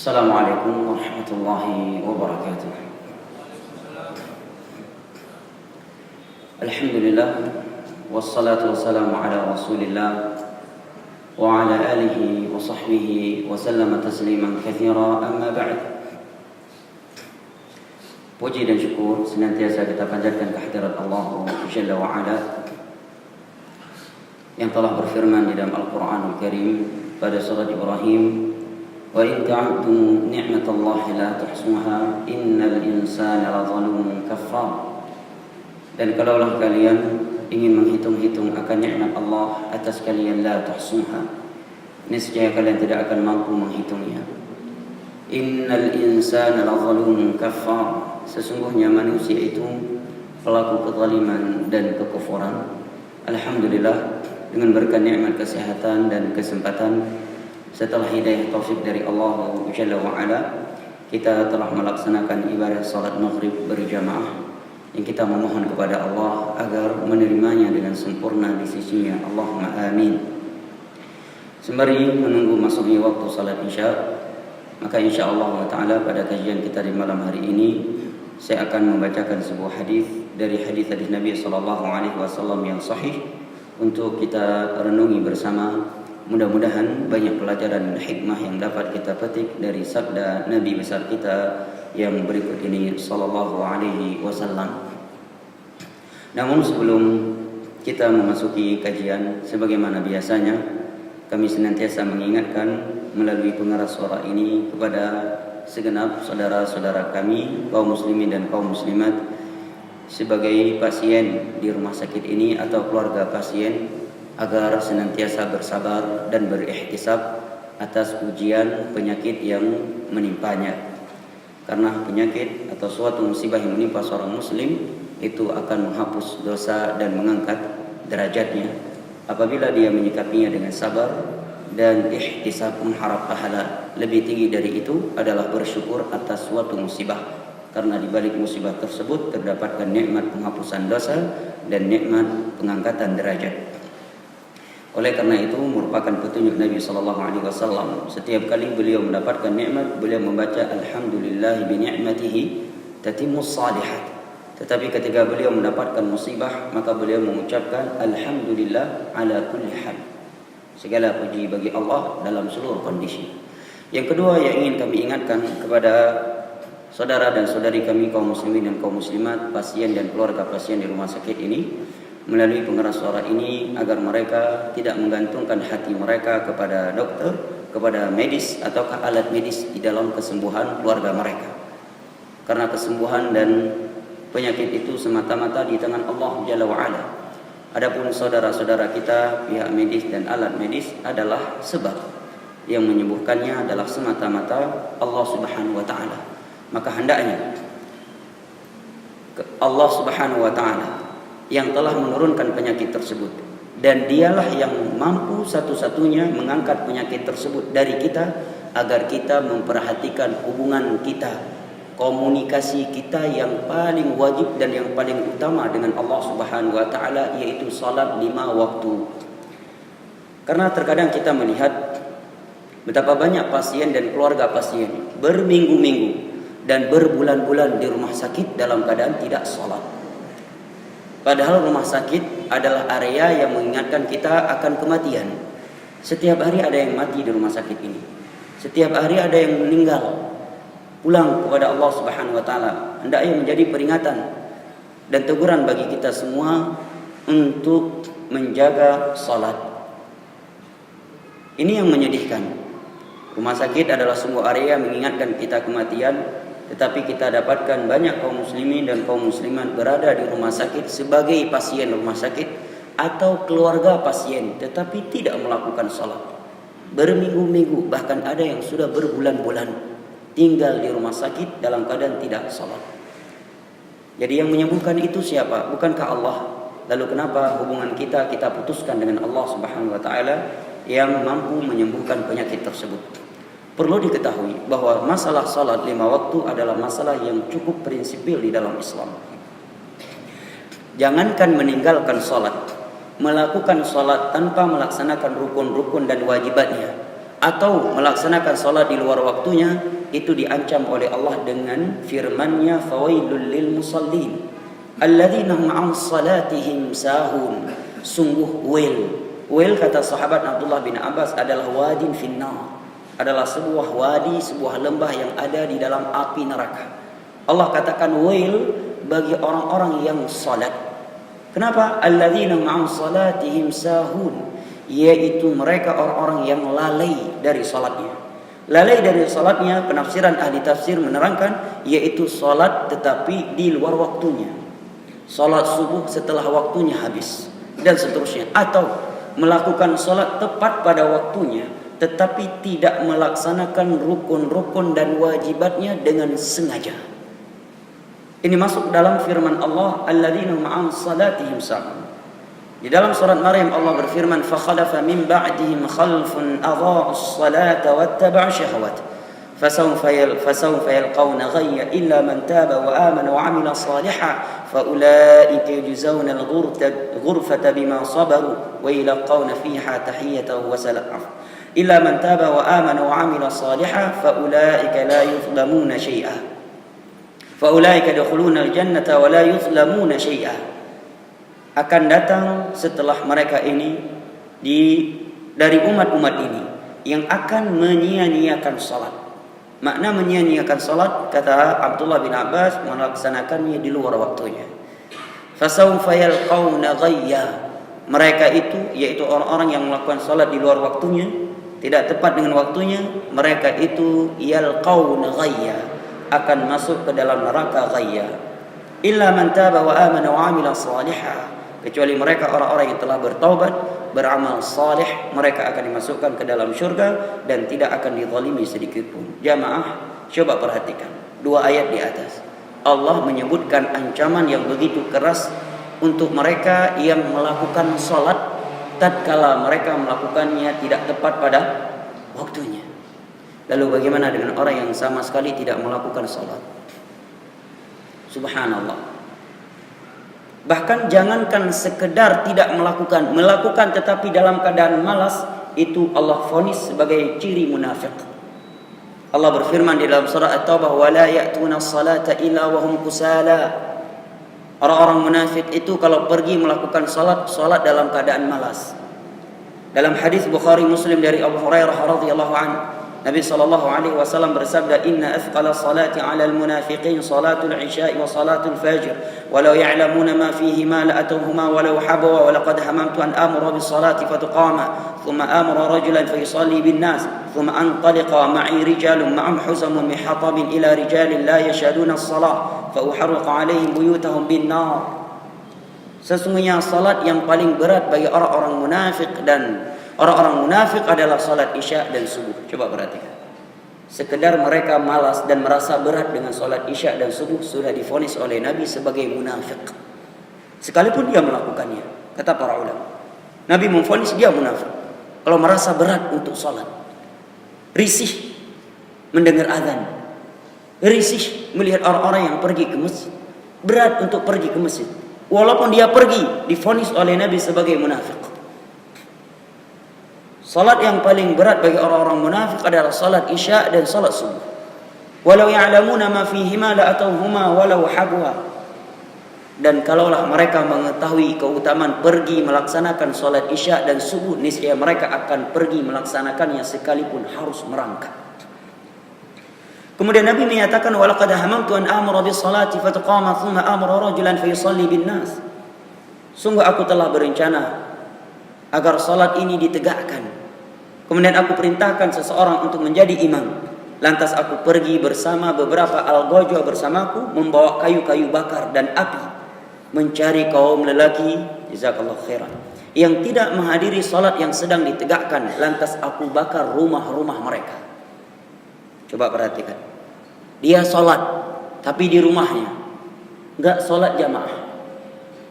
Assalamualaikum warahmatullahi wabarakatuh. Alhamdulillah, wassalatu wassalamu ala rasulillah wa ala alihi wa sahbihi wa sallama tasliman katsira, amma ba'd. Puji dan syukur senantiasa kita panjatkan kehadirat Allah Jalla wa Ala yang telah berfirman di dalam Al-Qur'anul Karim pada surat Ibrahim, wa in ta'uddu ni'matallahi la tuhsuha innal insana lazalumun kafar. Dan kalaulah kalian ingin menghitung-hitung akan nikmat Allah atas kalian, la tuhsuha, niscaya kalian tidak akan mampu menghitungnya. Innal insana lazalumun kafar, sesungguhnya manusia itu pelaku kezaliman dan kekufuran. Alhamdulillah, dengan berkat nikmat kesehatan dan kesempatan setelah hidayah taufik dari Allah Jalla wa Ala, kita telah melaksanakan ibadah salat maghrib berjamaah yang kita memohon kepada Allah agar menerimanya dengan sempurna di sisinya. Allahumma amin. Sembari menunggu masuknya waktu salat isya, maka insyaallah ta'ala pada kajian kita di malam hari ini saya akan membacakan sebuah hadis dari hadis-hadis Nabi sallallahu alaihi wasallam yang sahih untuk kita renungi bersama. Mudah-mudahan banyak pelajaran dan hikmah yang dapat kita petik dari sabda Nabi besar kita yang berikut ini sallallahu alaihi wasallam. Namun sebelum kita memasuki kajian, sebagaimana biasanya kami senantiasa mengingatkan melalui pengeras suara ini kepada segenap saudara-saudara kami, kaum muslimin dan kaum muslimat, sebagai pasien di rumah sakit ini atau keluarga pasien, agar senantiasa bersabar dan berihtisab atas ujian penyakit yang menimpanya. Karena penyakit atau suatu musibah yang menimpa seorang muslim itu akan menghapus dosa dan mengangkat derajatnya apabila dia menyikapinya dengan sabar dan ihtisab, mengharap pahala. Lebih tinggi dari itu adalah bersyukur atas suatu musibah, karena di balik musibah tersebut terdapatkan nikmat penghapusan dosa dan nikmat pengangkatan derajat. Oleh karena itu merupakan petunjuk Nabi sallallahu alaihi wasallam, setiap kali beliau mendapatkan nikmat, beliau membaca alhamdulillah bi ni'matihi tatimmus shalihat. Tetapi ketika beliau mendapatkan musibah, maka beliau mengucapkan alhamdulillah ala kulli hal. Segala puji bagi Allah dalam seluruh kondisi. Yang kedua yang ingin kami ingatkan kepada saudara dan saudari kami kaum muslimin dan kaum muslimat, pasien dan keluarga pasien di rumah sakit ini, melalui pengeras suara ini, agar mereka tidak menggantungkan hati mereka kepada dokter, kepada medis ataukah alat medis di dalam kesembuhan keluarga mereka. Karena kesembuhan dan penyakit itu semata-mata di tangan Allah Jalla wa Ala. Adapun saudara-saudara kita, pihak medis dan alat medis adalah sebab, yang menyembuhkannya adalah semata-mata Allah Subhanahu wa taala. Maka hendaknya Allah Subhanahu wa taala yang telah menurunkan penyakit tersebut, dan dialah yang mampu satu-satunya mengangkat penyakit tersebut dari kita, agar kita memperhatikan hubungan kita, komunikasi kita yang paling wajib dan yang paling utama dengan Allah Subhanahu wa taala, yaitu salat 5 waktu. Karena terkadang kita melihat betapa banyak pasien dan keluarga pasien berminggu-minggu dan berbulan-bulan di rumah sakit dalam keadaan tidak salat. Padahal rumah sakit adalah area yang mengingatkan kita akan kematian. Setiap hari ada yang mati di rumah sakit ini. Setiap hari ada yang meninggal, pulang kepada Allah Subhanahu wa taala. Hendaknya menjadi peringatan dan teguran bagi kita semua untuk menjaga salat. Ini yang menyedihkan. Rumah sakit adalah sebuah area yang mengingatkan kita kematian. Tetapi kita dapatkan banyak kaum muslimin dan kaum muslimat berada di rumah sakit sebagai pasien rumah sakit atau keluarga pasien, tetapi tidak melakukan salat. Berminggu-minggu, bahkan ada yang sudah berbulan-bulan tinggal di rumah sakit dalam keadaan tidak salat. Jadi yang menyembuhkan itu siapa? Bukankah Allah? Lalu kenapa hubungan kita putuskan dengan Allah Subhanahu wa taala yang mampu menyembuhkan penyakit tersebut? Perlu diketahui bahwa masalah salat 5 waktu adalah masalah yang cukup prinsipil di dalam Islam. Jangankan meninggalkan salat, melakukan salat tanpa melaksanakan rukun-rukun dan wajibatnya, atau melaksanakan salat di luar waktunya, itu diancam oleh Allah dengan firman-Nya, fawailul lil musallin alladzina hum 'an salatihim sahun. Sungguh wail kata sahabat Abdullah bin Abbas adalah wadin finnar, adalah sebuah wadi, sebuah lembah yang ada di dalam api neraka. Allah katakan wail bagi orang-orang yang salat. Kenapa? Alladzina hum 'an salatihim sahun, yaitu mereka orang-orang yang lalai dari salatnya. Lalai dari salatnya, penafsiran ahli tafsir menerangkan yaitu salat tetapi di luar waktunya. Salat subuh setelah waktunya habis dan seterusnya, atau melakukan salat tepat pada waktunya tetapi tidak melaksanakan rukun-rukun dan wajibatnya dengan sengaja. Ini masuk dalam firman Allah, alladzina hum 'an salatihim sahun. Di dalam surat Maryam Allah berfirman, fa khalafa min ba'dihim khalfun adha'u as-salata wattaba'u syahawat fasawfa yalqawna ghayya illa man taba wa amana wa 'amila salihan fa ulaika yujzauna al-ghurfata bima sabaru wa yalqawna fiha tahiyatan wa salam illa man taba wa amana wa 'amila salihan fa ulaika la yuzlamuna syai'a fa ulaika yadkhuluna al-jannata wa la yuzlamuna syai'a. Akan datang setelah mereka ini dari umat-umat ini yang akan menyia-nyiakan salat. Makna menyia-nyiakan salat, kata Abdullah bin Abbas, melaksanakannya di luar waktunya. Fasawfa yalqawna ghayya. Mereka itu yaitu orang-orang yang melakukan salat di luar waktunya, tidak tepat dengan waktunya, mereka itu yalqawna ghayya, akan masuk ke dalam neraka ghayya. Illa man taba wa amana wa 'amila salihan, kecuali mereka orang-orang yang telah bertaubat, beramal saleh, mereka akan dimasukkan ke dalam syurga dan tidak akan dizalimi sedikit pun. Jamaah, coba perhatikan dua ayat di atas. Allah menyebutkan ancaman yang begitu keras untuk mereka yang melakukan salat tatkala mereka melakukannya tidak tepat pada waktunya. Lalu bagaimana dengan orang yang sama sekali tidak melakukan salat? Subhanallah. Bahkan jangankan sekedar tidak melakukan tetapi dalam keadaan malas, itu Allah vonis sebagai ciri munafik. Allah berfirman di dalam surah At-Taubah, wa la ya'tuna as-salata illa wa hum kusala. Orang-orang munafik itu kalau pergi melakukan salat dalam keadaan malas. Dalam hadis Bukhari Muslim dari Abu Hurairah radhiyallahu anhu, Nabi sallallahu alaihi wasallam bersabda, inna athqala salati 'alal munafiqin salatul isya'i wa salatul fajr walau ya'lamuna ma fihima la atuhuma walau habwa wa laqad hamamtu an amura bis salati fatuqama thumma amara rajulan fa yusalli bin nas thumma antaliqa ma'i rijalun ma'am huzamun min hatabin ila rijalin la yashaduna as-salah fa uharriqa 'alaihim buyutahum bin nar. Sesungguhnya salat yang paling berat bagi orang-orang munafik adalah salat isya dan subuh. Coba perhatikan. Sekedar mereka malas dan merasa berat dengan salat isya dan subuh sudah divonis oleh Nabi sebagai munafik. Sekalipun dia melakukannya, kata para ulama, Nabi memvonis dia munafik kalau merasa berat untuk salat. Risih mendengar azan, risih melihat orang-orang yang pergi ke masjid, berat untuk pergi ke masjid. Walaupun dia pergi, divonis oleh Nabi sebagai munafik. Salat yang paling berat bagi orang-orang munafik adalah salat isya dan salat subuh. Walau ya'lamuna ma fihima la atauhuma walau habwa. Dan kalaulah mereka mengetahui keutamaan pergi melaksanakan salat isya dan subuh, niscaya mereka akan pergi melaksanakannya sekalipun harus merangkak. Kemudian Nabi menyatakan, walaqad hamamtu an amura bis salati fataqama thumma amara rajulan fa yusalli bin nas. Sungguh aku telah berencana agar salat ini ditegakkan. Kemudian aku perintahkan seseorang untuk menjadi imam. Lantas aku pergi bersama beberapa algojo bersamaku, membawa kayu-kayu bakar dan api, mencari kaum lelaki, jazakallahu khairan, yang tidak menghadiri salat yang sedang ditegakkan. Lantas aku bakar rumah-rumah mereka. Coba perhatikan. Dia salat tapi di rumahnya enggak salat jamaah.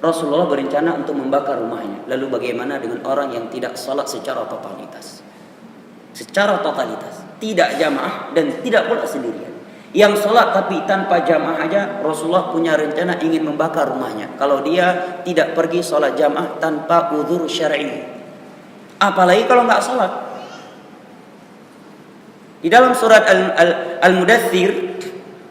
Rasulullah berencana untuk membakar rumahnya. Lalu bagaimana dengan orang yang tidak salat secara totalitas? Secara totalitas, tidak jamaah dan tidak pula sendirian. Yang salat tapi tanpa jamaah aja, Rasulullah punya rencana ingin membakar rumahnya. Kalau dia tidak pergi salat jamaah tanpa uzur syar'i. Apalagi kalau enggak salat. Di dalam surat Al-Mudaththir,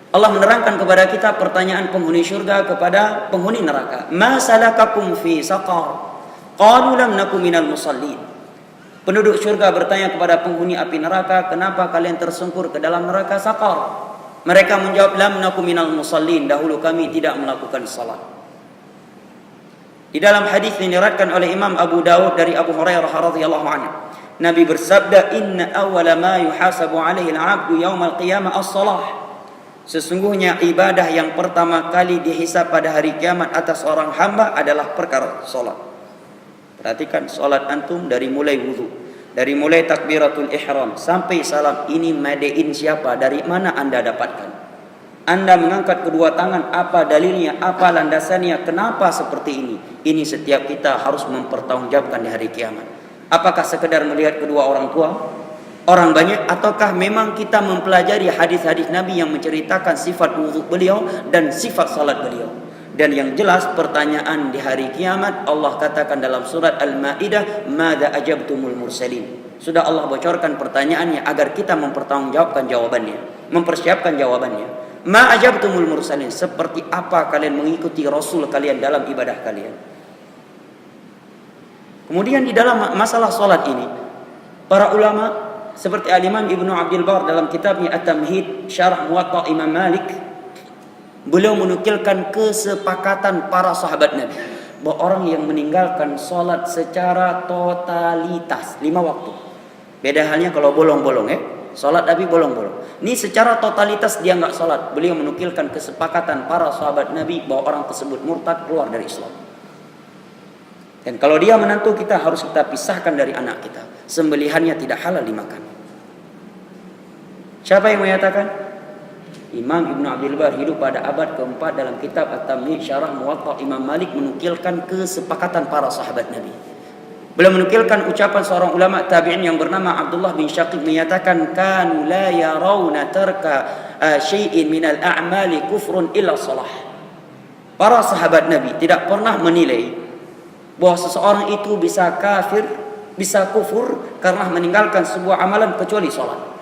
Allah menerangkan kepada kita pertanyaan penghuni syurga kepada penghuni neraka. Ma salakakum fi saqar? Qalu lam nakum minal musallin. Penduduk syurga bertanya kepada penghuni api neraka, kenapa kalian tersungkur ke dalam neraka saqar? Mereka menjawab, lam nakum minal musallin, dahulu kami tidak melakukan salat. Di dalam hadis yang diriwayatkan oleh Imam Abu Dawud dari Abu Hurairah radhiyallahu anhu, Nabi bersabda, inna awwala ma yuhasabu alaihi al-'abdu yaumal qiyamah as-salah. Sesungguhnya ibadah yang pertama kali dihisab pada hari kiamat atas seorang hamba adalah perkara salat. Perhatikan salat antum dari mulai wudu, dari mulai takbiratul ihram sampai salam, ini madein siapa? Dari mana Anda dapatkan? Anda mengangkat kedua tangan, apa dalilnya? Apa landasannya? Kenapa seperti ini? Ini setiap kita harus mempertanggungjawabkan di hari kiamat. Apakah sekedar melihat kedua orang tua, orang banyak, ataukah memang kita mempelajari hadis-hadis Nabi yang menceritakan sifat wudu beliau dan sifat salat beliau? Dan yang jelas pertanyaan di hari kiamat, Allah katakan dalam surat Al-Maidah, madza ajabtumul mursalin. Sudah Allah bocorkan pertanyaannya agar kita mempertanggungjawabkan jawabannya, mempersiapkan jawabannya. Ma ajabtumul mursalin, seperti apa kalian mengikuti Rasul kalian dalam ibadah kalian. Kemudian di dalam masalah salat ini, para ulama seperti Al-Imam Ibnu Abdul Bar dalam kitabnya At-Tamhid Syarah Muwatta Imam Malik, beliau menukilkan kesepakatan para sahabat Nabi bahwa orang yang meninggalkan salat secara totalitas 5 waktu. Beda halnya kalau bolong-bolong ya. Salat tapi bolong-bolong. Ini secara totalitas dia enggak salat. Beliau menukilkan kesepakatan para sahabat Nabi bahwa orang tersebut murtad, keluar dari Islam. Dan kalau dia menantu kita, harus kita pisahkan dari anak kita. Sembelihannya tidak halal dimakan. Siapa yang menyatakan? Imam Ibnu Abdul Bar hidup pada abad keempat dalam kitab At-Tamhid Syarah Muwatta Imam Malik menukilkan kesepakatan para sahabat Nabi. Beliau menukilkan ucapan seorang ulama tabi'in yang bernama Abdullah bin Syaqiq menyatakan, kanu la yarawna tarka syai'in minal a'mali kufrun illa shalah. Para sahabat Nabi tidak pernah menilai bahwa seseorang itu bisa kafir, bisa kufur karena meninggalkan sebuah amalan kecuali salat.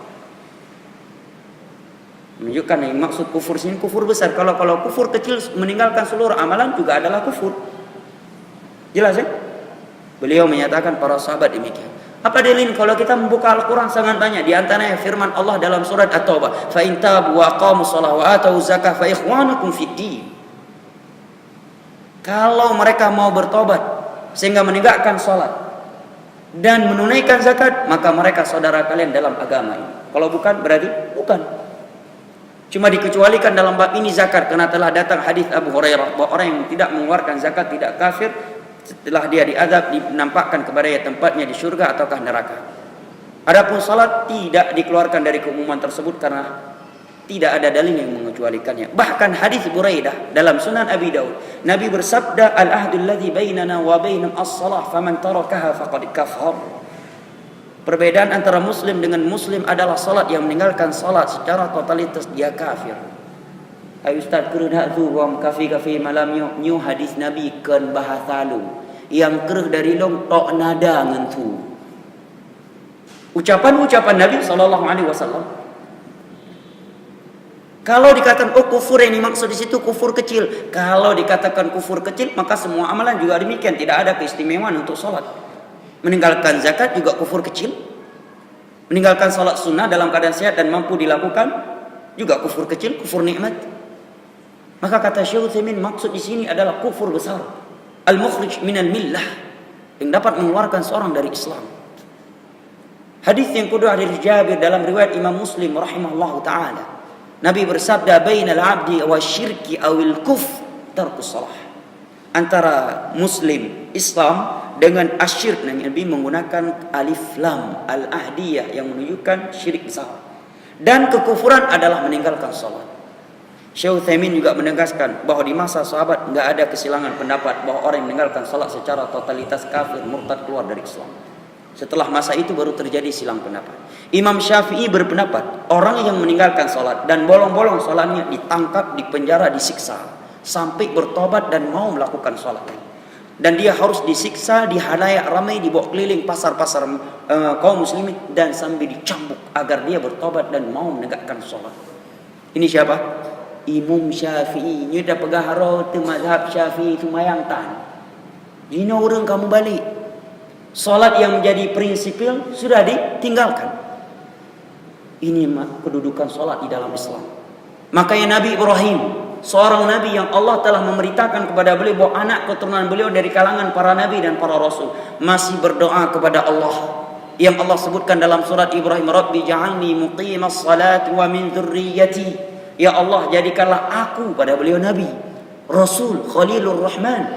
Menunjukkan yang maksud kufur sini kufur besar. Kalau kufur kecil meninggalkan seluruh amalan juga adalah kufur. Jelas ya? Beliau menyatakan para sahabat demikian. Apa dalil? Kalau kita membuka Al-Quran sangat banyak. Di antaranya firman Allah dalam surat At-Taubah, fa in tabu wa aqamu shalah wa atu zakah fa ikhwanukum fid din. Kalau mereka mau bertobat sehingga menegakkan salat dan menunaikan zakat, maka mereka saudara kalian dalam agama ini. Kalau bukan, berarti bukan. Cuma dikecualikan dalam bab ini zakat, karena telah datang hadis Abu Hurairah bahwa orang yang tidak mengeluarkan zakat tidak kafir, setelah dia diazab dinampakkan kepada dia tempatnya di surga ataukah neraka. Adapun salat tidak dikeluarkan dari keumuman tersebut karena tidak ada dalil yang mengecualikannya. Bahkan hadis Buraidah dalam Sunan Abi Daud, Nabi bersabda, al-ahdul ladzi bainana wa bainahum as-salah faman tarakaha faqad kafar. Perbedaan antara muslim dengan muslim adalah salat. Yang meninggalkan salat secara totalitas dia kafir. Ay ustaz keureuh tu wam kafi malam nyu hadis Nabi keun bahasa lu. Yang keureuh dari long tok nada ngan tu. Ucapan-ucapan Nabi sallallahu alaihi wasallam. Kalau dikatakan kufur yang dimaksud di situ kufur kecil. Kalau dikatakan kufur kecil, maka semua amalan juga demikian, tidak ada keistimewaan untuk salat. Meninggalkan zakat juga kufur kecil. Meninggalkan salat sunnah dalam keadaan sehat dan mampu dilakukan juga kufur kecil, kufur nikmat. Maka kata Syekh Utsaimin, maksud di sini adalah kufur besar, al-mukhrij minal millah, yang dapat mengeluarkan seorang dari Islam. Hadis yang kedua dari Jabir dalam riwayat Imam Muslim rahimahullahu taala. Nabi bersabda, bainal 'abdi wasyirki awil kuf tarkus shalah. Antara muslim Islam dengan asyirk, Nabi menggunakan alif lam al-ahdiyah yang menunjukkan syirik besar. Dan kekufuran adalah meninggalkan salat. Syekh Utsaimin juga menegaskan bahwa di masa sahabat enggak ada kesilangan pendapat bahwa orang yang meninggalkan salat secara totalitas kafir, murtad, keluar dari Islam. Setelah masa itu baru terjadi silang pendapat. Imam Syafi'i berpendapat orang yang meninggalkan salat dan bolong-bolong salatnya ditangkap, dipenjara, disiksa sampai bertobat dan mau melakukan salat. dan dia harus disiksa di halayak ramai, dibawa keliling pasar-pasar kaum muslimin dan sambil dicambuk agar dia bertobat dan mau menegakkan sholat. Ini siapa? Imam Syafi'i. Ini dah pegahara tu mazhab Syafi'i tu mayang tan. Ini orang kamu balik. Sholat yang menjadi prinsipil sudah ditinggalkan. Ini kedudukan sholat di dalam Islam. Makanya Nabi Ibrahim, seorang nabi yang Allah telah memberitakan kepada beliau bahwa anak keturunan beliau dari kalangan para nabi dan para rasul, masih berdoa kepada Allah yang Allah sebutkan dalam surat Ibrahim, Rabbi ja'alni muqimas salat wa min dzurriyyati. Ya Allah, jadikanlah aku, pada beliau nabi, rasul, khalilur rahman.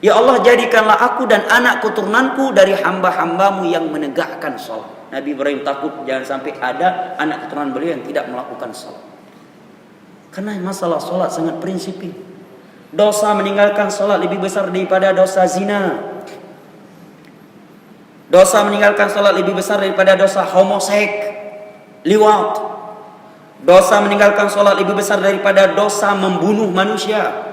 Ya Allah, jadikanlah aku dan anak keturunanku dari hamba-hambamu yang menegakkan salat. Nabi Ibrahim takut jangan sampai ada anak keturunan beliau yang tidak melakukan salat. Karena masalah solat sangat prinsipil. Dosa meninggalkan solat lebih besar daripada dosa zina. Dosa meninggalkan solat lebih besar daripada dosa homoseks, liwat. Dosa meninggalkan solat lebih besar daripada dosa membunuh manusia.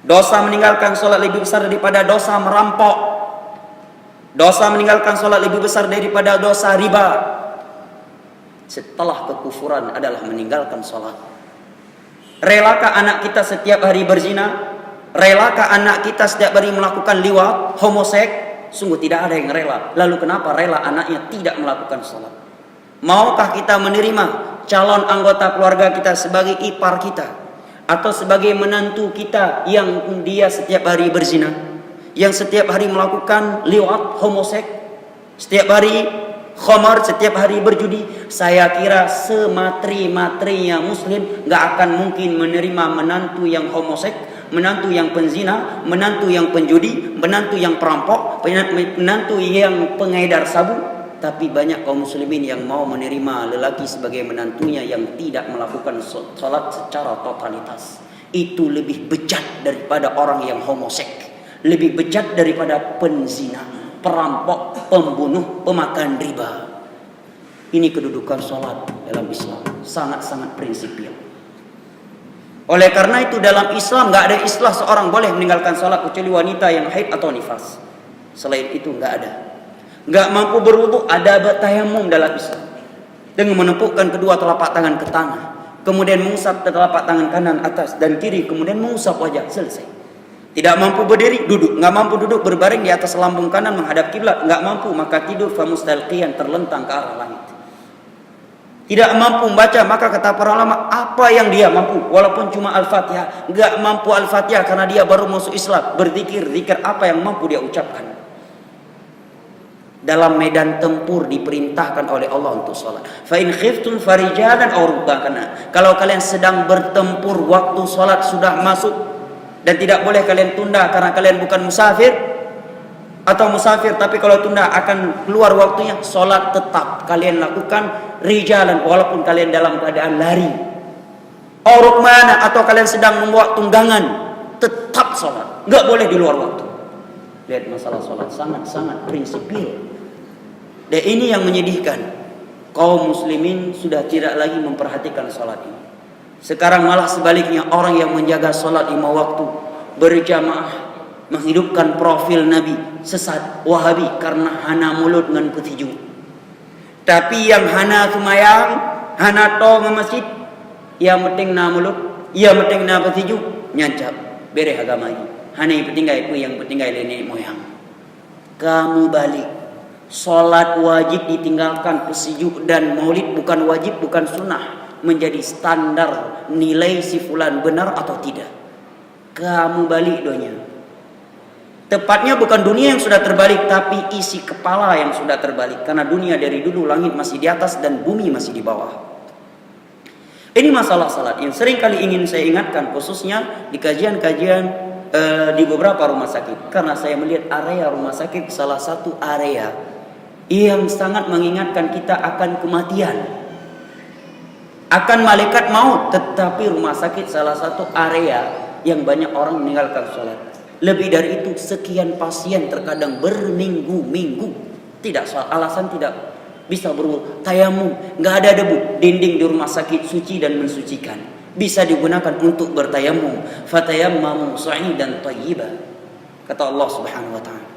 Dosa meninggalkan solat lebih besar daripada dosa merampok. Dosa meninggalkan solat lebih besar daripada dosa riba. Setelah kekufuran adalah meninggalkan solat. Relakah anak kita setiap hari berzina? Relakah anak kita setiap hari melakukan liwat, homoseks? Sungguh tidak ada yang rela. Lalu kenapa rela anaknya tidak melakukan salat? Maukah kita menerima calon anggota keluarga kita sebagai ipar kita atau sebagai menantu kita yang dia setiap hari berzina, yang setiap hari melakukan liwat, homoseks, setiap hari khamar, setiap hari berjudi? Saya kira sematri-matrinya muslim gak akan mungkin menerima menantu yang homoseks, menantu yang penzina, menantu yang penjudi, menantu yang perampok, menantu yang pengedar sabu. Tapi banyak kaum muslimin yang mau menerima lelaki sebagai menantunya yang tidak melakukan salat secara totalitas. Itu lebih bejat daripada orang yang homoseks, lebih bejat daripada penzina, perampok, pembunuh, pemakan riba. Ini kedudukan salat dalam Islam, sangat-sangat prinsipil. Oleh karena itu dalam Islam gak ada istilah seorang boleh meninggalkan salat kecuali wanita yang haid atau nifas. Selain itu gak ada. Gak mampu berwudu, ada tayamum dalam Islam, dengan menepukkan kedua telapak tangan ke tanah, kemudian mengusap telapak tangan kanan atas dan kiri, kemudian mengusap wajah, selesai. Tidak mampu berdiri, duduk. Gak mampu duduk, berbaring di atas lambung kanan menghadap kiblat. Gak mampu, maka tidur famustalqiyan, terlentang ke arah langit. Tidak mampu membaca, maka kata para ulama, apa yang dia mampu? Walaupun cuma Al-Fatihah. Gak mampu Al-Fatihah karena dia baru masuk Islam. Berzikir, zikir apa yang mampu dia ucapkan. Dalam medan tempur diperintahkan oleh Allah untuk salat. Fa in khiftum farijalan aw rukbana. Kalau kalian sedang bertempur, waktu salat sudah masuk dan tidak boleh kalian tunda karena kalian bukan musafir, atau musafir tapi kalau tunda akan keluar waktunya, salat tetap kalian lakukan rijalan walaupun kalian dalam keadaan lari. Aw rukbana, atau kalian sedang membawa tunggangan, tetap salat, enggak boleh di luar waktu. Lihat, masalah salat sangat-sangat prinsipil. Dan ini yang menyedihkan. Kaum muslimin sudah tidak lagi memperhatikan salat ini. Sekarang malah sebaliknya, orang yang menjaga salat 5 waktu, berjamaah, menghidupkan profil Nabi, sesat, wahabi karena hana mulut dengan petiju. Tapi yang hana sumayang, hana to ke masjid, yang penting na mulut, yang penting na petiju, nyancap, bere agama ini. Hana yang penting yang penting nenek moyang. Kamu balik. Salat wajib ditinggalkan, pesiju dan maulid bukan wajib, bukan sunnah, menjadi standar nilai si fulan benar atau tidak. Kamu balik donya. Tepatnya bukan dunia yang sudah terbalik, tapi isi kepala yang sudah terbalik. Karena dunia dari dulu langit masih di atas dan bumi masih di bawah. Ini masalah salat yang sering kali ingin saya ingatkan, khususnya di kajian-kajian di beberapa rumah sakit. Karena saya melihat area rumah sakit salah satu area yang sangat mengingatkan kita akan kematian, akan malaikat maut. Tetapi rumah sakit salah satu area yang banyak orang meninggalkan sholat. Lebih dari itu, sekian pasien terkadang berminggu-minggu tidak sholat. Alasan tidak bisa berwudu, tayamum, nggak ada debu. Dinding di rumah sakit suci dan mensucikan, bisa digunakan untuk bertayamum. Fatayammamu sa'idan thayyiban. kata Allah Subhanahu wa taala.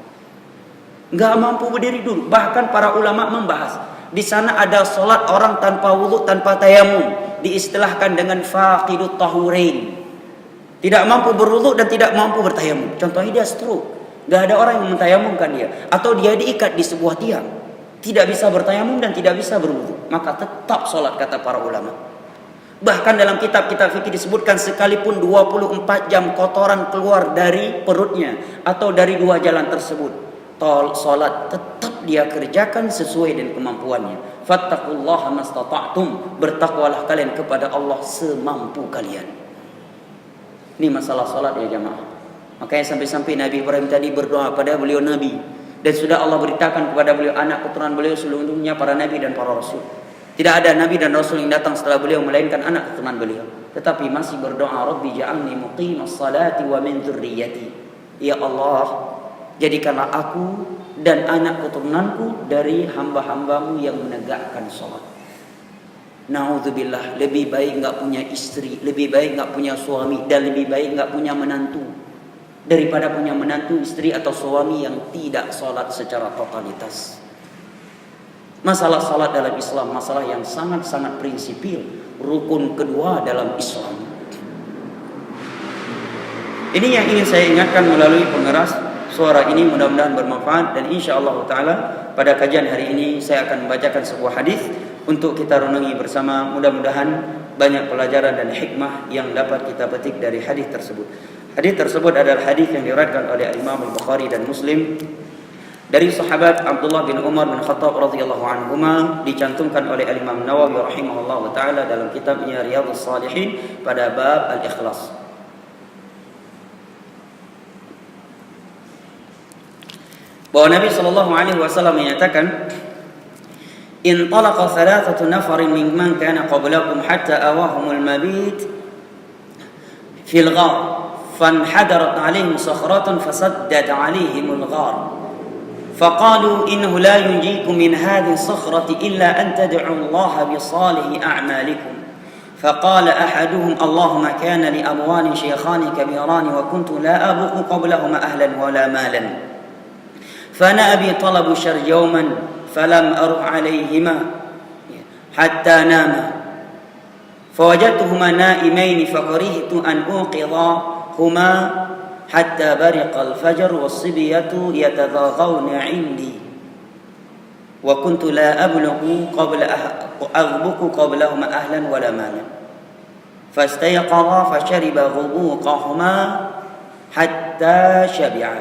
Enggak mampu berdiri dulu. Bahkan para ulama membahas, di sana ada salat orang tanpa wudu, tanpa tayamum, diistilahkan dengan faqidut tahurain. Tidak mampu berwudu dan tidak mampu bertayamum. Contohnya dia stroke. Enggak ada orang yang mentayamumkan dia, atau dia diikat di sebuah tiang. Tidak bisa bertayamum dan tidak bisa berwudu, maka tetap salat kata para ulama. Bahkan dalam kitab-kitab fikih disebutkan sekalipun 24 jam kotoran keluar dari perutnya atau dari dua jalan tersebut, salat tetap dia kerjakan sesuai dengan kemampuannya. Fattaqullaha mastata'tum, bertakwalah kalian kepada Allah semampu kalian. Ini masalah salat ya jamaah. Makanya sampai-sampai Nabi Ibrahim tadi berdoa pada beliau Nabi, dan sudah Allah beritakan kepada beliau anak keturunan beliau seluruhnya para nabi dan para rasul. Tidak ada nabi dan rasul yang datang setelah beliau melainkan anak keturunan beliau. Tetapi masih berdoa, Rabbi ja'alni muqimas salati wa min dzurriyyati. Ya Allah, jadikanlah aku dan anak keturunanku dari hamba-hambamu yang menegakkan salat. Na'udzubillah, lebih baik enggak punya istri, lebih baik enggak punya suami, dan lebih baik enggak punya menantu daripada punya menantu, istri atau suami yang tidak salat secara totalitas. Masalah salat dalam Islam masalah yang sangat-sangat prinsipil, rukun kedua dalam Islam. Ini yang ingin saya ingatkan melalui pengeras suara ini, mudah-mudahan bermanfaat, dan insyaallah taala pada kajian hari ini saya akan membacakan sebuah hadis untuk kita renungi bersama. Mudah-mudahan banyak pelajaran dan hikmah yang dapat kita petik dari hadis tersebut. Hadis tersebut adalah hadis yang diriwayatkan oleh Imam Al-Bukhari dan Muslim dari sahabat Abdullah bin Umar bin Khattab radhiyallahu anhuma, dicantumkan oleh Imam Nawawi rahimahullah taala dalam kitabnya Riyadhus Shalihin pada bab Al-Ikhlas. Bahwa Nabi sallallahu alaihi wasallam menyatakan, "Intalaqa thalathatu nafarin mimman kana qablakum hatta awahumul mabit fil ghar, fanhadarat alaihim sakhratun fasaddat alaihimul ghar. فقالوا إنه لا ينجيكم من هذه الصخرة إلا أن تدعوا الله بصالح أعمالكم. فقال أحدهم اللهم كان لأبوان شيخان كبيران وكنت لا أبق قبلهما أهلا ولا مالا فأنا أبي طلب الشر يوما فلم أرح عليهما حتى ناما فوجدتهما نائمين فكرهت أن أوقظهما حتى برق الفجر والصبية يتضاغون عندي وكنت لا أغبك قبلهما أهلا ولا مالا فاستيقظا فشرب غبوقهما حتى شبعا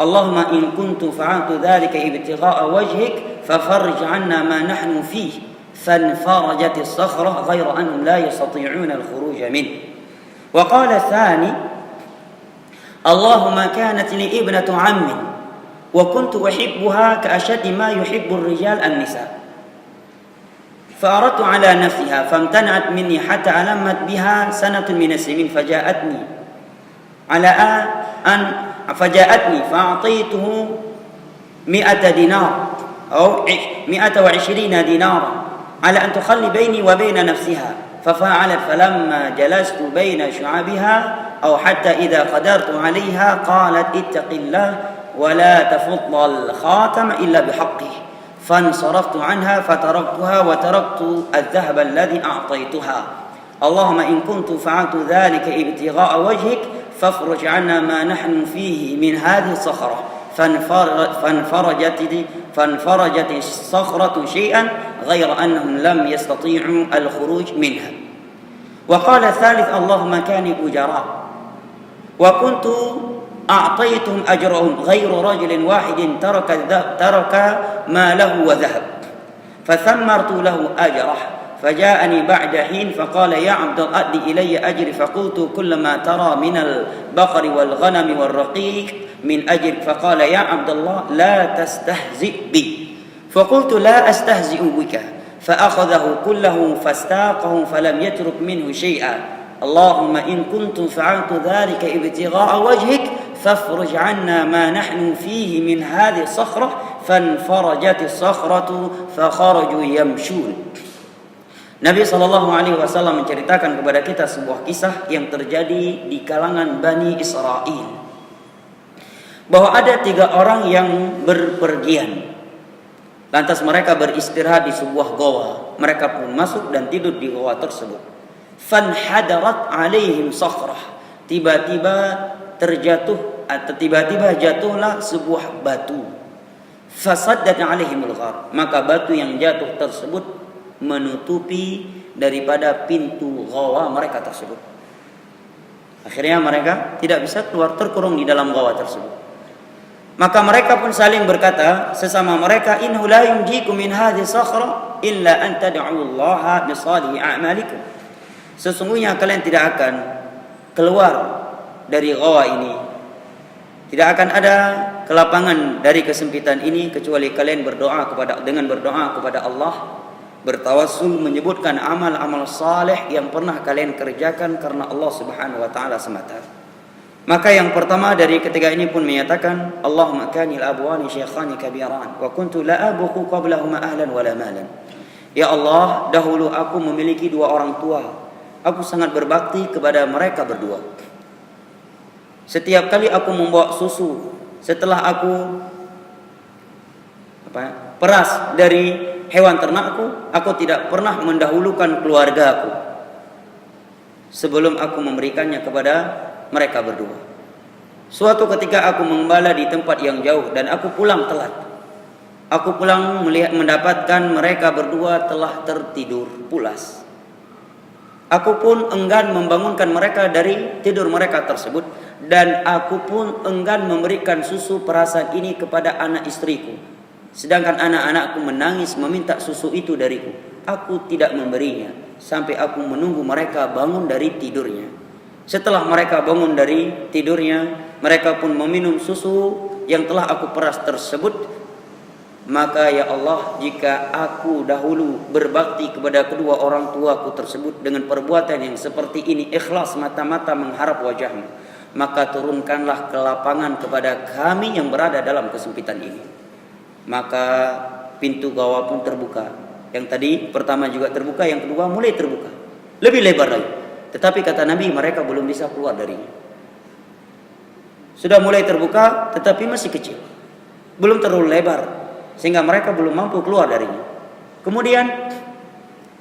اللهم إن كنت فعلت ذلك ابتغاء وجهك ففرج عنا ما نحن فيه فانفرجت الصخرة غير أنهم لا يستطيعون الخروج منه. وقال الثاني اللهم كانت لي ابنة عم وكنت أحبها كأشد ما يحب الرجال النساء فأردت على نفسها فامتنعت مني حتى علمت بها سنة من السنين فجاءتني فأعطيته 100 دينار أو 120 دينارا على أن تخلي بيني وبين نفسها ففعلت فلما جلست بين شعبها أو حتى إذا قدرت عليها قالت اتق الله ولا تفض الخاتم إلا بحقه فانصرفت عنها فتركتها وتركت الذهب الذي أعطيتها اللهم إن كنت فعلت ذلك ابتغاء وجهك فافرج عنا ما نحن فيه من هذه الصخرة فانفرجت الصخرة شيئا غير أنهم لم يستطيعوا الخروج منها. وقال الثالث اللهم كانوا أجراء وكنت أعطيتهم أجرهم غير رجل واحد ترك ماله وذهب فثمرت له أجره فجاءني بعد حين فقال يا عبد الله أدي إلي أجري فقلت كل ما ترى من البقر والغنم والرقيق من أجر فقال يا عبد الله لا تستهزئ بي فقلت لا أستهزئ بك فأخذه كله فاستاقه فلم يترك منه شيئا اللهم إن كنت فعلت ذلك ابتغاء وجهك فافرج عنا ما نحن فيه من هذه الصخرة فانفرجت الصخرة فخرجوا يمشون. Nabi SAW menceritakan kepada kita sebuah kisah yang terjadi di kalangan Bani Israel. bahwa ada 3 orang yang berpergian. Lantas mereka beristirahat di sebuah goa. Mereka pun masuk dan tidur di goa tersebut. Fanhadarat alaihim sakhrah. Tiba-tiba terjatuh atau tiba-tiba jatuhlah sebuah batu. Fasaddat alaihimul ghar. Maka batu yang jatuh tersebut menutupi daripada pintu goa mereka tersebut. Akhirnya mereka tidak bisa keluar, terkurung di dalam goa tersebut. Maka mereka pun saling berkata sesama mereka, innahu la yunjikum min hadhihi sakhra illa an tad'u Allah bi salihi a'malikum. Sesungguhnya kalian tidak akan keluar dari goa ini, tidak akan ada kelapangan dari kesempitan ini kecuali kalian berdoa dengan berdoa kepada Allah, bertawassul menyebutkan amal-amal saleh yang pernah kalian kerjakan karena Allah Subhanahu wa taala semata. Maka yang pertama dari ketiga ini pun menyatakan, Allahumma kanil abwani syekhani kabiran wa kuntu la abuqu qablahuma ahlan wala malan. Ya Allah, dahulu aku memiliki 2 orang tua. Aku sangat berbakti kepada mereka berdua. Setiap kali aku membawa susu, setelah aku peras dari hewan ternakku, aku tidak pernah mendahulukan keluargaku sebelum aku memberikannya kepada mereka berdua. Suatu ketika aku mengembala di tempat yang jauh dan aku pulang telat. Aku pulang mendapatkan mereka berdua telah tertidur pulas. Aku pun enggan membangunkan mereka dari tidur mereka tersebut, dan aku pun enggan memberikan susu perasan ini kepada anak istriku. Sedangkan anak-anakku menangis meminta susu itu dariku. Aku tidak memberinya sampai aku menunggu mereka bangun dari tidurnya. Setelah mereka bangun dari tidurnya, mereka pun meminum susu yang telah aku peras tersebut. Maka ya Allah, jika aku dahulu berbakti kepada kedua orang tuaku tersebut dengan perbuatan yang seperti ini, ikhlas mata-mata mengharap wajahmu, maka turunkanlah kelapangan kepada kami yang berada dalam kesempitan ini. Maka pintu goa pun terbuka. Yang tadi pertama juga terbuka, yang kedua mulai terbuka, lebih lebar lagi. Tetapi kata Nabi, mereka belum bisa keluar darinya. Sudah mulai terbuka, tetapi masih kecil, belum terlalu lebar, sehingga mereka belum mampu keluar darinya. Kemudian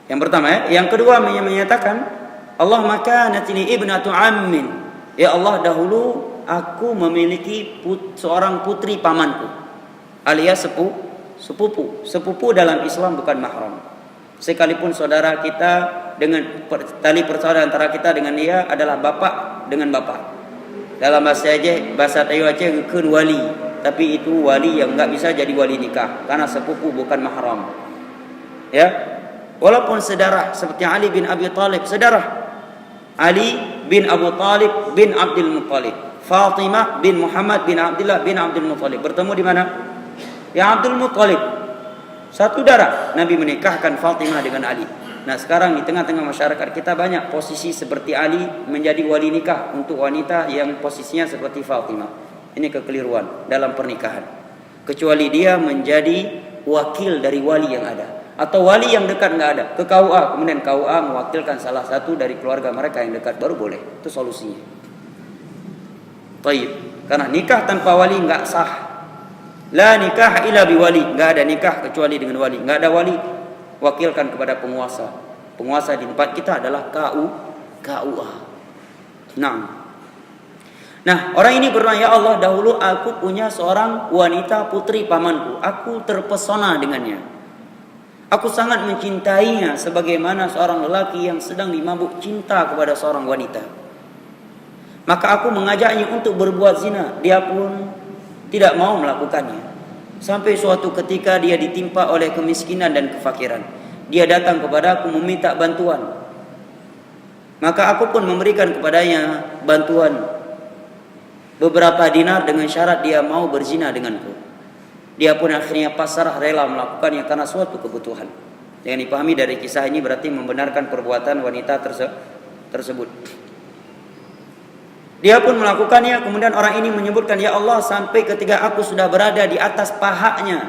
yang pertama, yang kedua menyatakan, Allah maka natini ibnatu ammin. Ya Allah, dahulu aku memiliki seorang putri pamanku, alias sepupu. Sepupu dalam Islam bukan mahram. Sekalipun saudara kita dengan tali persaudaraan antara kita dengan dia adalah bapak dengan bapak. Dalam bahasa Tayo Aceh bukan wali, tapi itu wali yang enggak bisa jadi wali nikah karena sepupu bukan mahram. Ya. Walaupun saudara seperti Ali bin Abi Thalib, saudara Ali bin Abu Thalib bin Abdul Muttalib, Fatimah bin Muhammad bin Abdullah bin Abdul Muttalib bertemu di mana? Ya Abdul Muttalib. Satu darah Nabi menikahkan Fatimah dengan Ali. Nah sekarang di tengah-tengah masyarakat kita banyak posisi seperti Ali menjadi wali nikah untuk wanita yang posisinya seperti Fatimah. Ini kekeliruan dalam pernikahan. Kecuali dia menjadi wakil dari wali yang ada, atau wali yang dekat nggak ada, ke KUA, kemudian KUA mewakilkan salah satu dari keluarga mereka yang dekat, baru boleh. Itu solusinya. Baik, karena nikah tanpa wali nggak sah. La nikah illa biwali, enggak ada nikah kecuali dengan wali. Enggak ada wali, wakilkan kepada penguasa. Penguasa di tempat kita adalah KUA. Nah, orang ini bertanya, ya Allah, dahulu aku punya seorang wanita putri pamanku. Aku terpesona dengannya. Aku sangat mencintainya sebagaimana seorang lelaki yang sedang dimabuk cinta kepada seorang wanita. Maka aku mengajaknya untuk berbuat zina. Dia pun tidak mau melakukannya. Sampai suatu ketika dia ditimpa oleh kemiskinan dan kefakiran. Dia datang kepada aku meminta bantuan. Maka aku pun memberikan kepadanya bantuan beberapa dinar dengan syarat dia mau berzina denganku. Dia pun akhirnya pasrah rela melakukannya karena suatu kebutuhan. Yang dipahami dari kisah ini berarti membenarkan perbuatan wanita tersebut. Dia pun melakukannya. Kemudian orang ini menyebutkan, ya Allah, sampai ketika aku sudah berada di atas pahanya,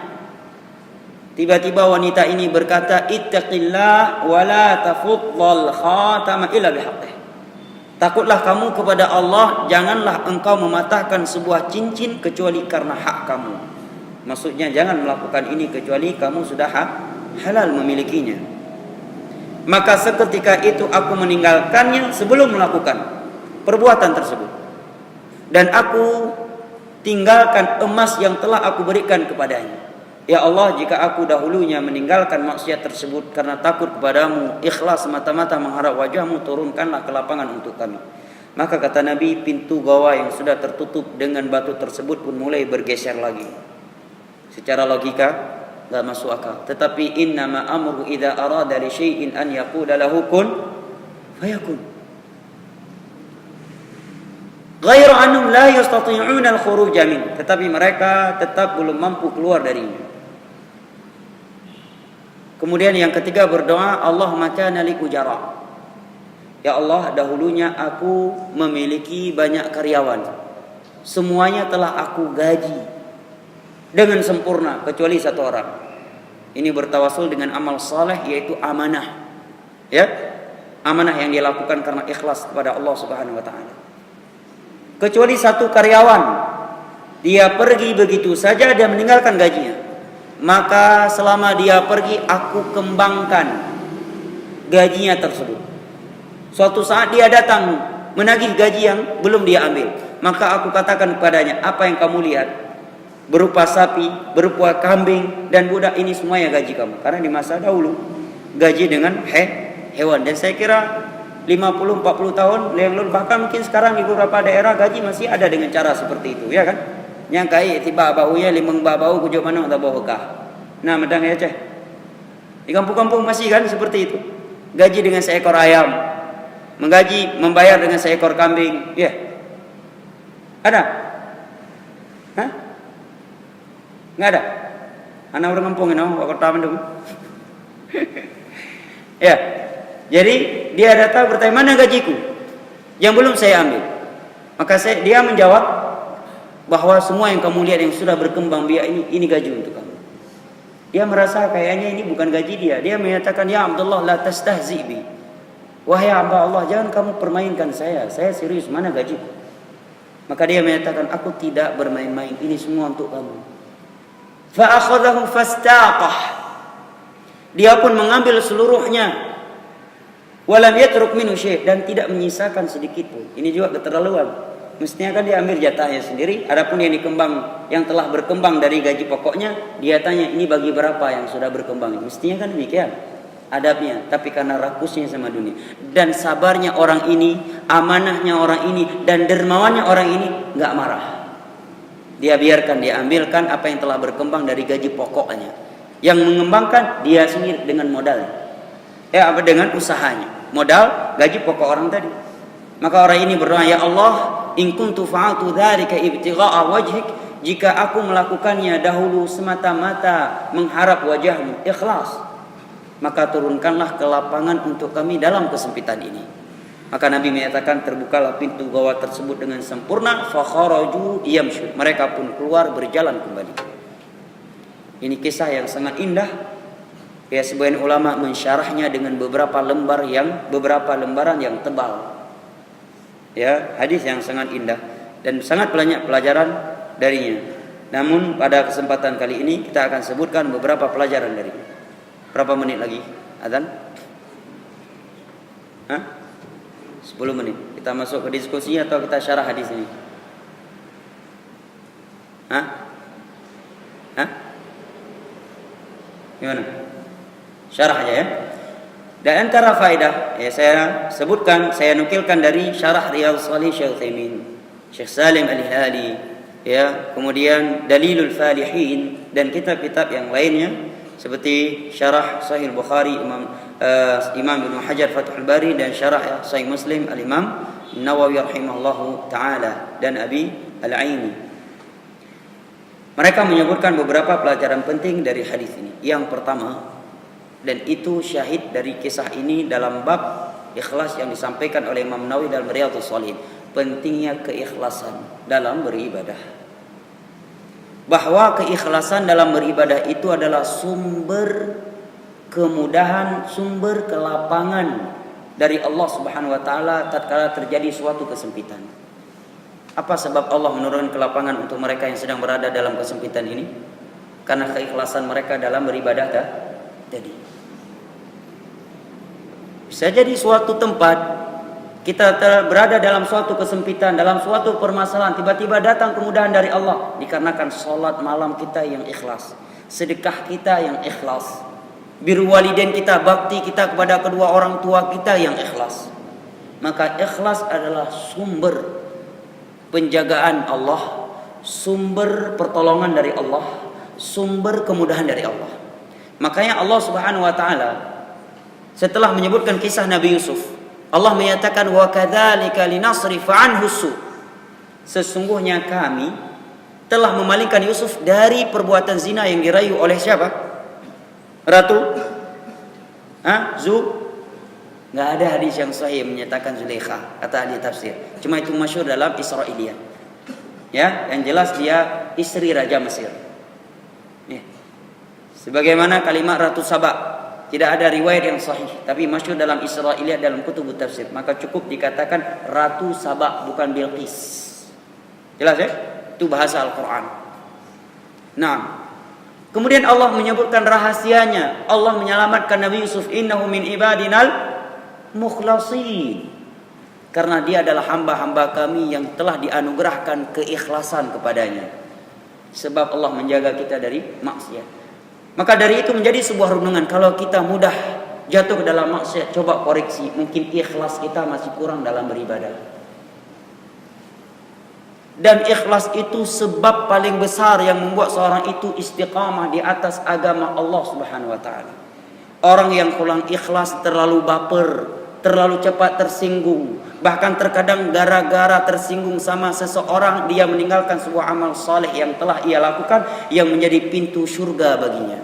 tiba-tiba wanita ini berkata, ittaqillah wa la tafuddal khatama illa bihaqqih. Takutlah kamu kepada Allah, janganlah engkau mematahkan sebuah cincin kecuali karena hak kamu. Maksudnya jangan melakukan ini kecuali kamu sudah halal memilikinya. Maka seketika itu aku meninggalkannya sebelum melakukan perbuatan tersebut. Dan aku tinggalkan emas yang telah aku berikan kepadanya. Ya Allah, jika aku dahulunya meninggalkan maksiat tersebut karena takut kepadamu, ikhlas semata-mata mengharap wajahmu, turunkanlah kelapangan untuk kami. Maka kata Nabi, pintu goa yang sudah tertutup dengan batu tersebut pun mulai bergeser lagi. Secara logika enggak masuk akal. Tetapi innama amru idza arada li syai'in an yaqula lahu kun fayakun. Ghairu annahum la yastati'una al-khuruj min. Tetapi mereka tetap belum mampu keluar darinya. Kemudian yang ketiga berdoa, Allahumma kana li ujara. Ya Allah, dahulunya aku memiliki banyak karyawan. Semuanya telah aku gaji dengan sempurna kecuali satu orang. Ini bertawasul dengan amal saleh, yaitu amanah. Ya, amanah yang dia lakukan karena ikhlas kepada Allah Subhanahu wa taala. Kecuali satu karyawan, dia pergi begitu saja dan meninggalkan gajinya. Maka selama dia pergi, aku kembangkan gajinya tersebut. Suatu saat dia datang menagih gaji yang belum dia ambil. Maka aku katakan kepadanya, apa yang kamu lihat? Berupa sapi, berupa kambing dan budak, ini semuanya gaji kamu. Karena di masa dahulu gaji dengan hewan. Dan saya kira 50-40 tahun yang lalu, bahkan mungkin sekarang di beberapa daerah gaji masih ada dengan cara seperti itu, ya kan? Yang kai tiba baunya limang bau kujo mana tak bau kah. Nah, medang ya ceh. Di kampung-kampung masih kan seperti itu. Gaji dengan seekor ayam, membayar dengan seekor kambing, ya. Ada? Hah? Enggak ada. Anak orang kampung ini, kota Bandung. Ya. Jadi dia datang bertanya, mana gajiku yang belum saya ambil? Maka dia menjawab bahwa semua yang kamu lihat yang sudah berkembang biak ini gaji untuk kamu. Dia merasa kayaknya ini bukan gaji dia. Dia menyatakan, ya Abdullah, la tastahzi bi. Wahai hamba Allah, jangan kamu permainkan saya. Saya serius, mana gajiku? Maka dia menyatakan, aku tidak bermain-main, ini semua untuk kamu. Fa akhadahu fastaqah. Dia pun mengambil seluruhnya. Walam yatruk minhu syai', dan tidak menyisakan sedikit pun. Ini juga keterlaluan. Mestinya kan dia ambil jatahnya sendiri. Adapun yang telah berkembang dari gaji pokoknya, dia tanya, ini bagi berapa yang sudah berkembang? Mestinya kan demikian adabnya. Tapi karena rakusnya sama dunia dan sabarnya orang ini, amanahnya orang ini, dan dermawannya orang ini, enggak marah. Dia biarkan, dia ambilkan apa yang telah berkembang dari gaji pokoknya. Yang mengembangkan dia sendiri dengan modalnya. Dengan usahanya. Modal gaji pokok orang tadi. Maka orang ini berdoa, ya Allah, in kuntu fa'altu dzalika ibtigha'a wajhik, jika aku melakukannya dahulu semata-mata mengharap wajahmu, ikhlas, maka turunkanlah kelapangan untuk kami dalam kesempitan ini. Maka Nabi menyatakan, terbukalah pintu goa tersebut dengan sempurna, fa kharaju yamshu, mereka pun keluar berjalan kembali. Ini kisah yang sangat indah. Ya, sebagian ulama mensyarahnya dengan beberapa lembaran yang tebal. Ya, hadis yang sangat indah dan sangat banyak pelajaran darinya. Namun pada kesempatan kali ini kita akan sebutkan beberapa pelajaran darinya. Berapa menit lagi? Adzan? 10 menit. Kita masuk ke diskusi atau kita syarah hadis ini? Gimana? Syarah aja ya. Dan antara faedah saya sebutkan, saya nukilkan dari syarah Riyadhus Shalihin Syekh Utsaimin, Syekh Salim Al-Hilali, ya, kemudian Dalilul Falihin dan kitab-kitab yang lainnya seperti syarah Sahih Bukhari Imam Ibnu Hajar Fathul Bari dan syarah Sahih Muslim Al-Imam Nawawi rahimahullahu taala dan Abi Al-Aini. Mereka menyebutkan beberapa pelajaran penting dari hadis ini. Yang pertama, dan itu syahid dari kisah ini dalam bab ikhlas yang disampaikan oleh Imam Nawawi dalam Riyadhus Shalihin, pentingnya keikhlasan dalam beribadah. Bahwa keikhlasan dalam beribadah itu adalah sumber kemudahan, sumber kelapangan dari Allah Subhanahu wa taala tatkala terjadi suatu kesempitan. Apa sebab Allah menurunkan kelapangan untuk mereka yang sedang berada dalam kesempitan ini? Karena keikhlasan mereka dalam beribadah tadi. Bisa jadi suatu tempat kita berada dalam suatu kesempitan, dalam suatu permasalahan, tiba-tiba datang kemudahan dari Allah dikarenakan sholat malam kita yang ikhlas, sedekah kita yang ikhlas, birru walidain kita, bakti kita kepada kedua orang tua kita yang ikhlas. Maka ikhlas adalah sumber penjagaan Allah, sumber pertolongan dari Allah, sumber kemudahan dari Allah. Makanya Allah Subhanahu wa taala setelah menyebutkan kisah Nabi Yusuf, Allah menyatakan wa kadzalika linasrifa anhu su. Sesungguhnya kami telah memalingkan Yusuf dari perbuatan zina yang dirayu oleh siapa? Ratu? Nggak ada hadis yang sahih menyatakan Zulaikha, kata ahli tafsir. Cuma itu masyhur dalam Israiliyah. Ya, yang jelas dia istri Raja Mesir. Ya. Sebagaimana kalimat Ratu Saba, tidak ada riwayat yang sahih, tapi masyhur dalam Israiliyah dalam kutubut tafsir. Maka cukup dikatakan Ratu Saba, bukan Bilqis. Jelas ya? Itu bahasa Al-Quran. Nah, kemudian Allah menyebutkan rahasianya. Allah menyelamatkan Nabi Yusuf, innahu min ibadinal mukhlasin, karena dia adalah hamba-hamba kami yang telah dianugerahkan keikhlasan kepadanya. Sebab Allah menjaga kita dari maksiat. Maka dari itu menjadi sebuah renungan, kalau kita mudah jatuh ke dalam maksiat, coba koreksi, mungkin ikhlas kita masih kurang dalam beribadah. Dan ikhlas itu sebab paling besar yang membuat seorang itu istiqamah di atas agama Allah Subhanahu wa taala. Orang yang kurang ikhlas terlalu baper, terlalu cepat tersinggung, bahkan terkadang gara-gara tersinggung sama seseorang dia meninggalkan sebuah amal saleh yang telah ia lakukan yang menjadi pintu surga baginya.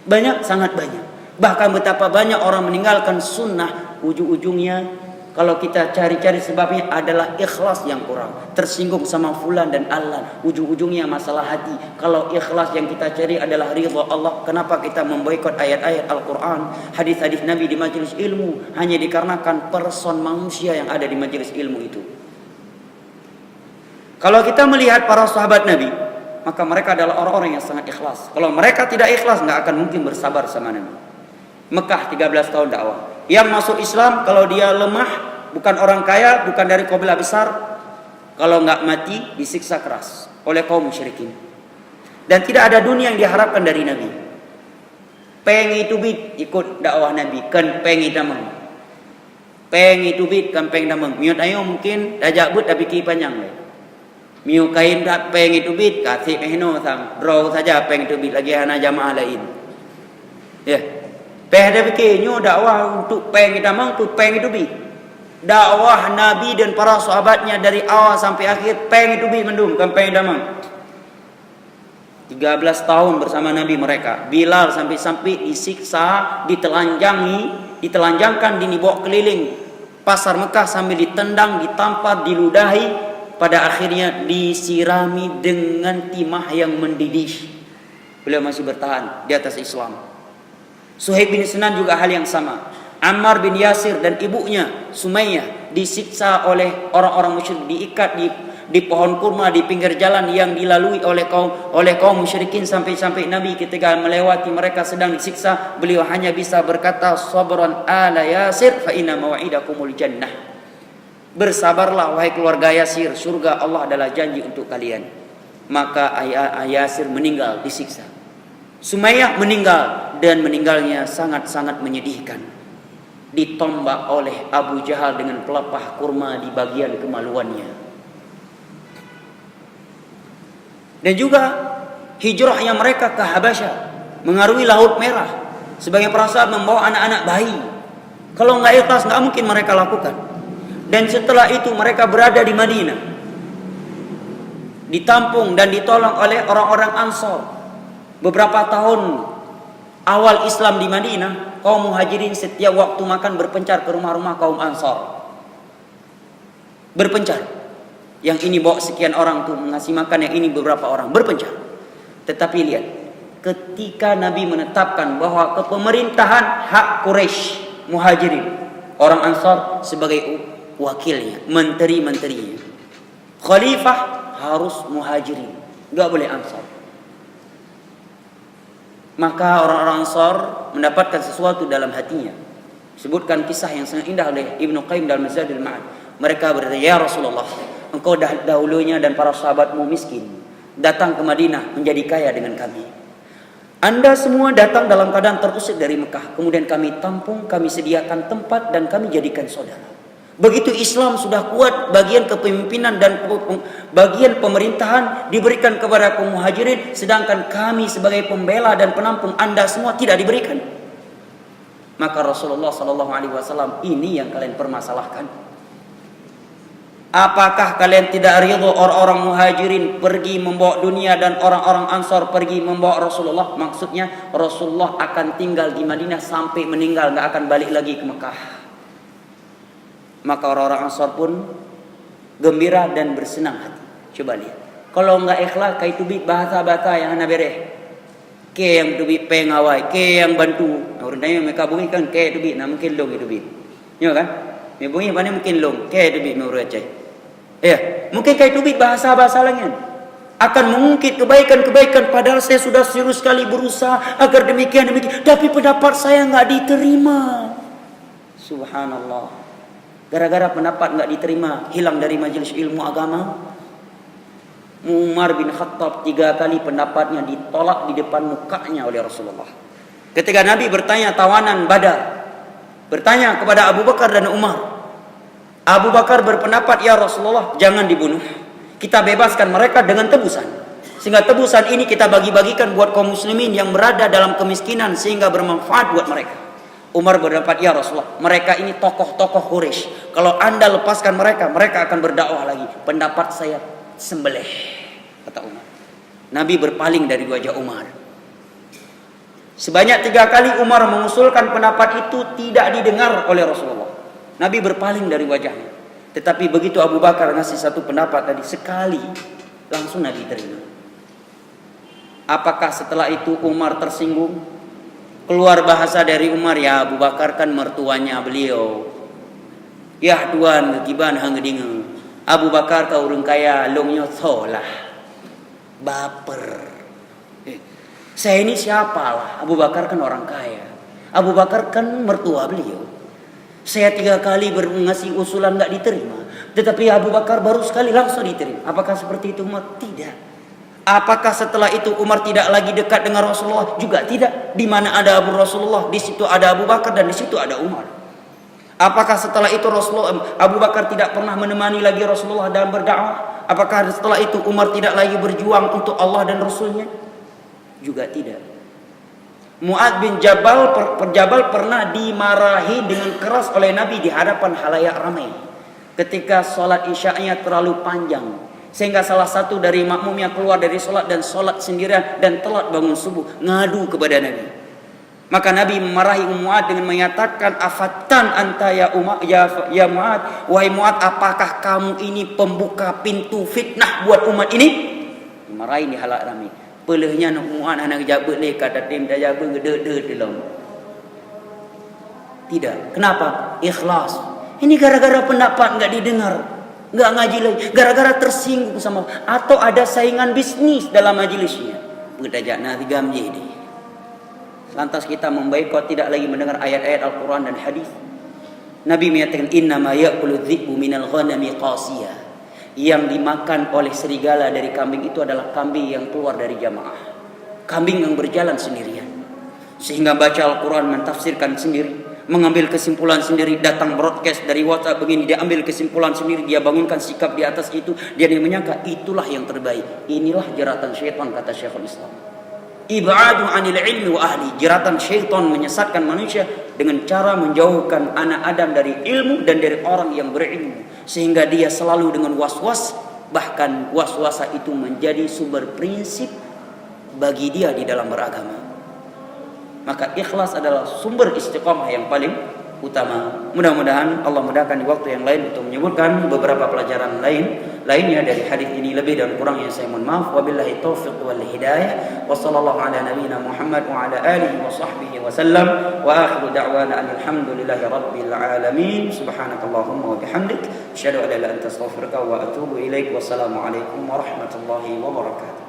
Banyak, sangat banyak. Bahkan betapa banyak orang meninggalkan sunnah, ujung-ujungnya kalau kita cari-cari sebabnya adalah ikhlas yang kurang. Tersinggung sama fulan dan allan, ujung-ujungnya masalah hati. Kalau ikhlas yang kita cari adalah ridha Allah, kenapa kita memboikot ayat-ayat Al-Quran, hadis-hadis Nabi di majelis ilmu, hanya dikarenakan person manusia yang ada di majelis ilmu itu. Kalau kita melihat para sahabat Nabi, maka mereka adalah orang-orang yang sangat ikhlas. Kalau mereka tidak ikhlas, nggak akan mungkin bersabar sama Nabi. Mekah 13 tahun dakwah. Yang masuk Islam kalau dia lemah, bukan orang kaya, bukan dari kabilah besar, kalau nggak mati disiksa keras oleh kaum musyrikin. Dan tidak ada dunia yang diharapkan dari Nabi. Peng itu bit ikut dakwah Nabi, kan peng itu damang. Peng itu bit kan peng damang. Miut ayo mungkin dajak but tapi ki panjang. Miu kain tak peng itu bit kasih mehno sang. Draw saja peng itu bit lagi hana jamaah lain. Ya. Ada fikirnya dakwah untuk peng damang, untuk peng itu bi. Dakwah Nabi dan para sahabatnya dari awal sampai akhir peng itu bi mendung, kan peng damang. 13 tahun bersama Nabi mereka. Bilal sampai-sampai disiksa, ditelanjangkan, dibawa keliling pasar Mekah sambil ditendang, ditampar, diludahi, pada akhirnya disirami dengan timah yang mendidih. Beliau masih bertahan di atas Islam. Suhaib bin Sinan juga hal yang sama. Ammar bin Yasir dan ibunya Sumayyah disiksa oleh orang-orang musyrik, diikat di pohon kurma di pinggir jalan yang dilalui oleh kaum musyrikin, sampai Nabi ketika melewati mereka sedang disiksa, beliau hanya bisa berkata, sabran ala Yasir fa inna mau'idakumul jannah. Bersabarlah wahai keluarga Yasir, surga Allah adalah janji untuk kalian. Maka Yasir meninggal disiksa. Sumayyah meninggal, dan meninggalnya sangat-sangat menyedihkan. Ditombak oleh Abu Jahal dengan pelepah kurma di bagian kemaluannya. Dan juga hijrahnya mereka ke Habasyah, mengarungi Laut Merah, sebagai perasaan membawa anak-anak bayi. Kalau nggak ikhlas nggak mungkin mereka lakukan. Dan setelah itu mereka berada di Madinah, ditampung dan ditolong oleh orang-orang Ansor. Beberapa tahun awal Islam di Madinah, kaum muhajirin setiap waktu makan berpencar ke rumah-rumah kaum Ansor. Berpencar. Yang ini bawa sekian orang tuh ngasih makan, yang ini beberapa orang, berpencar. Tetapi lihat, ketika Nabi menetapkan bahwa kepemerintahan hak Quraisy, Muhajirin, orang Ansar sebagai wakilnya, menteri-menterinya. Khalifah harus Muhajirin, enggak boleh Ansar. Maka orang-orang Ansar mendapatkan sesuatu dalam hatinya. Sebutkan kisah yang sangat indah oleh Ibnu Qayyim dalam Zadul Ma'ad. Mereka berkata, "Ya Rasulullah, engkau dahulunya dan para sahabatmu miskin, datang ke Madinah menjadi kaya dengan kami. Anda semua datang dalam keadaan terusir dari Mekah, kemudian kami tampung, kami sediakan tempat dan kami jadikan saudara. Begitu Islam sudah kuat, bagian kepemimpinan dan bagian pemerintahan diberikan kepada kaum Muhajirin, sedangkan kami sebagai pembela dan penampung Anda semua tidak diberikan." Maka Rasulullah SAW, ini yang kalian permasalahkan. Apakah kalian tidak ridho orang-orang Muhajirin pergi membawa dunia dan orang-orang Ansar pergi membawa Rasulullah? Maksudnya Rasulullah akan tinggal di Madinah sampai meninggal, nggak akan balik lagi ke Mekah. Maka orang-orang Ansar pun gembira dan bersenang hati. Coba lihat, kalau nggak ikhlas kayak itu bahasa-bahasa yang hana bereh. Ke yang dubi pengawai, ke yang bantu. Orang lain mereka bunyi kan ke dubi, nah mungkin long itu dubi. Ya kan? Me bunyi mana mungkin long, ke dubi menurut cai. Ya, mungkin kayak itu bahasa-bahasa lain akan mengungkit kebaikan-kebaikan, padahal saya sudah serius sekali berusaha agar demikian, tapi pendapat saya nggak diterima. Subhanallah. Gara-gara pendapat nggak diterima, hilang dari majelis ilmu agama. Umar bin Khattab 3 kali pendapatnya ditolak di depan mukanya oleh Rasulullah. Ketika Nabi bertanya tawanan Badar, bertanya kepada Abu Bakar dan Umar, Abu Bakar berpendapat, "Ya Rasulullah, jangan dibunuh. Kita bebaskan mereka dengan tebusan. Sehingga tebusan ini kita bagi-bagikan buat kaum muslimin yang berada dalam kemiskinan sehingga bermanfaat buat mereka." Umar berpendapat, "Ya Rasulullah, mereka ini tokoh-tokoh Quraisy. Kalau Anda lepaskan mereka, mereka akan berdakwah lagi. Pendapat saya sembelih," kata Umar. Nabi berpaling dari wajah Umar. Sebanyak 3 kali Umar mengusulkan pendapat itu tidak didengar oleh Rasulullah. Nabi berpaling dari wajahnya. Tetapi begitu Abu Bakar ngasih satu pendapat tadi, sekali langsung Nabi terima. Apakah setelah itu Umar tersinggung? Keluar bahasa dari Umar, "Ya Abu Bakar kan mertuanya beliau. Ya tuan kekiban hang gedinge. Abu Bakar kau urang kaya longnya solah. Baper. Saya ini siapalah? Abu Bakar kan orang kaya. Abu Bakar kan mertua beliau. Saya 3 kali ngasih usulan nggak diterima, tetapi Abu Bakar baru sekali langsung diterima." Apakah seperti itu Umar? Tidak. Apakah setelah itu Umar tidak lagi dekat dengan Rasulullah? Juga tidak. Di mana ada Rasulullah, di situ ada Abu Bakar dan di situ ada Umar. Apakah setelah itu Abu Bakar tidak pernah menemani lagi Rasulullah dalam berdakwah? Apakah setelah itu Umar tidak lagi berjuang untuk Allah dan Rasulnya? Juga tidak. Mu'adz bin Jabal pernah dimarahi dengan keras oleh Nabi di hadapan halayak ramai ketika sholat isya'nya terlalu panjang, sehingga salah satu dari makmumnya keluar dari sholat dan sholat sendirian dan telat bangun subuh, ngadu kepada Nabi. Maka Nabi memarahi Mu'adz dengan menyatakan, "Afatan anta ya Mu'adz, wahai Mu'adz, apakah kamu ini pembuka pintu fitnah buat umat ini?" Dimarahi di halayak ramai. Pelehnya nak Mu'adz anak jabat le kata tim dah jabat gede dalam. Tidak. Kenapa? Ikhlas. Ini gara-gara pendapat enggak didengar, enggak ngaji lagi, gara-gara tersinggung sama atau ada saingan bisnis dalam majelisnya. Bedajak nanti gamji ini. Lantas kita memboikot, tidak lagi mendengar ayat-ayat Al-Qur'an dan hadis. Nabi menyatakan, "Innama ya'kulu dhi'bu minal ghanami qasiyah." Yang dimakan oleh serigala dari kambing itu adalah kambing yang keluar dari jamaah, kambing yang berjalan sendirian, sehingga baca Al-Quran, mentafsirkan sendiri, mengambil kesimpulan sendiri, datang broadcast dari WhatsApp begini, dia ambil kesimpulan sendiri, dia bangunkan sikap di atas itu, dia menyangka itulah yang terbaik. Inilah jeratan syaitan, kata Syekhul Islam. Ibadu anil ilmi wa ahli. Jeratan syaitan menyesatkan manusia dengan cara menjauhkan anak Adam dari ilmu dan dari orang yang berilmu, sehingga dia selalu dengan was-was, bahkan was-wasa itu menjadi sumber prinsip bagi dia di dalam beragama. Maka ikhlas adalah sumber istiqamah yang paling utama. Mudah-mudahan Allah mudahkan di waktu yang lain untuk menyebutkan beberapa pelajaran lainnya dari hadis ini. Lebih dan kurangnya saya mohon maaf. Wabillahi taufiq wal hidayah. Wa sallallahu ala nabiyyina Muhammad wa ala alihi wa sahbihi wa sallam. Wa akhiru da'wana alhamdulillahi rabbil alamin. Subhanakallahumma wa bihamdik, asyhadu an la ilaha illa anta astaghfiruka wa atubu ilaik. Wassalamu alaikum warahmatullahi wabarakatuh.